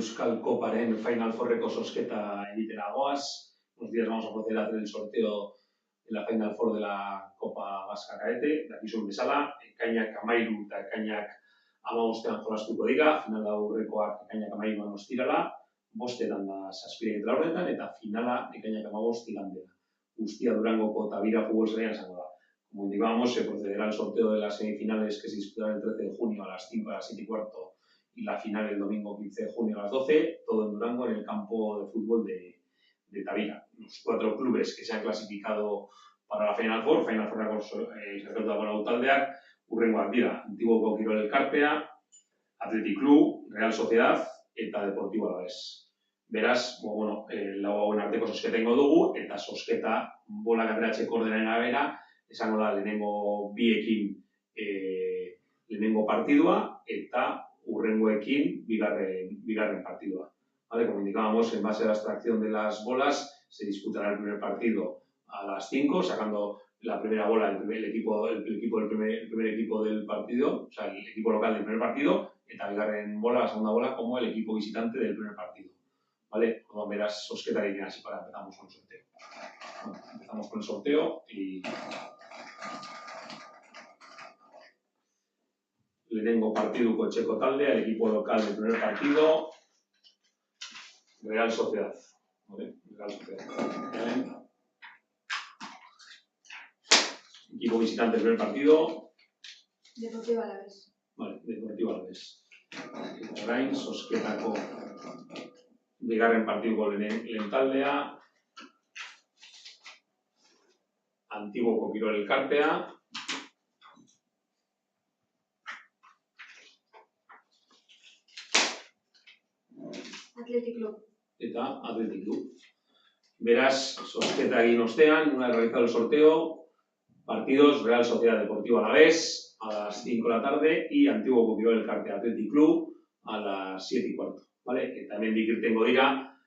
Euskal Koparen Final Fourreko zozketa egitera goaz. Unos días vamos a proceder a hacer el sorteo de la Final Four de la Copa Vasca Cadete. Dakizun bezala, ekainak 13 eta ekainak 15 jolastuko dira. Finala aurrekoak ekainak 13an ostirala, bostetan da zazpiregetan laurdenetan, eta finala ekainak 15 igandera. Guztia Durangoko Tavira Fútbol Zelaian izango da. Como indicábamos, se procederá al sorteo de las semifinales que se disputarán el 13 de junio a las 5, a las 7 y cuarto y la final el domingo 15 de junio a las 12, todo en Durango en el campo de fútbol de Tavira. Los 4 clubes que se han clasificado para la Final Four sailkatuta lautaldeak, hurrengoak dira, Antiguoko Kirol Elkartea, Athletic Club, Real Sociedad eta Deportivo Alavés. Beraz, lau hauen arteko zozketa egingo dugu, eta zozketa bolak ateratzeko ordenaren arabera, esango da lehenengo biekin lehenengo partidua eta hurrengoekin bigarren partidua. ¿Vale? Como indicábamos, en base a la extracción de las bolas, se disputará el primer partido a las 5, sacando la primera bola el primer equipo del partido, o sea, el equipo local del primer partido, eta bigarren bola, la segunda bola, como el equipo visitante del primer partido. ¿Vale? Como verás, zozketarekin así para empezamos con el sorteo. Bueno, empezamos con el sorteo y lehenengo partiduko etxeko taldea, el equipo local del primer partido, Real Sociedad. ¿Vale? Real Sociedad. ¿Vale? Equipo visitante del primer partido, Deportivo Alavés. Vale, Deportivo Alavés. Orain, zozketako bigarren partiduko lehen taldea, Antiguoko Kirol Elkartea, Athletic Club. Eta Athletic Club. Beraz, zozketa egin ostean, una vez realizado el sorteo, partidos Real Sociedad Deportivo Alavés a las 5 de la tarde y Antiguoko Kirol Elkartea Athletic Club a las 7 y cuarto. ¿Vale? Que también irtengo dira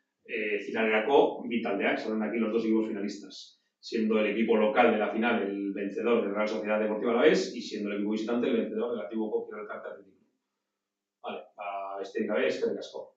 finalerako bi taldeak, salen aquí los dos equipos finalistas, siendo el equipo local de la final el vencedor de Real Sociedad Deportivo Alavés y siendo el equipo visitante el vencedor del Antiguoko Kirol Elkartea Athletic Club. Vale, besterik gabe, eskerrik asko.